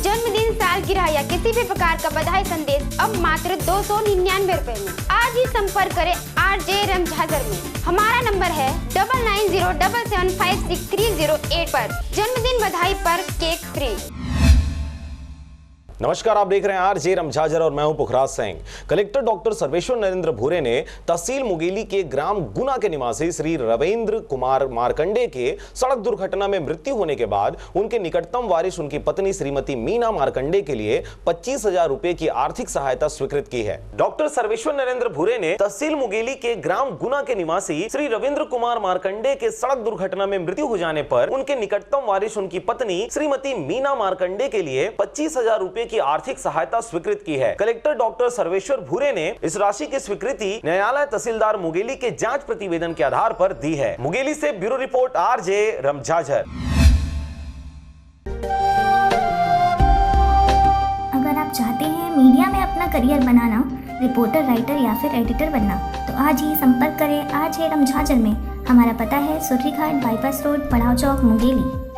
जन्मदिन, सालगिरह या किसी भी प्रकार का बधाई संदेश अब मात्र 299 रुपए में। आज ही संपर्क करें RJ रमझाजर में। हमारा नंबर है 9907756308 पर। जन्मदिन बधाई पर केक फ्री। नमस्कार, आप देख रहे हैं RJ रमझाजर और मैं हूं पुखराज सिंह। कलेक्टर डॉक्टर सर्वेश्वर नरेंद्र भूरे ने तहसील मुगेली के ग्राम गुना के निवासी श्री रविंद्र कुमार मार्कंडे के सड़क दुर्घटना में मृत्यु होने के बाद उनके निकटतम वारिस उनकी पत्नी श्रीमती मीना मार्कंडे के लिए 25,000 रुपए की आर्थिक सहायता स्वीकृत की है। डॉक्टर सर्वेश्वर नरेंद्र भूरे ने तहसील मुगेली के ग्राम गुना के निवासी श्री रविंद्र कुमार मार्कंडे के सड़क दुर्घटना में मृत्यु हो जाने पर उनके निकटतम वारिस उनकी पत्नी श्रीमती मीना मार्कंडे के लिए 25,000 रुपए की आर्थिक सहायता स्वीकृत की है। कलेक्टर डॉक्टर सर्वेश्वर भूरे ने इस राशि की स्वीकृति न्यायालय तहसीलदार मुगेली के जांच प्रतिवेदन के आधार पर दी है। मुगेली से ब्यूरो रिपोर्ट RJ रमझाजर। अगर आप चाहते हैं मीडिया में अपना करियर बनाना, रिपोर्टर, राइटर या फिर एडिटर बनना, तो आज ही संपर्क करें RJ रमझाजर में। हमारा पता है सुर्रीघाट बाईपास रोड, पड़ाव चौक, मुगेली।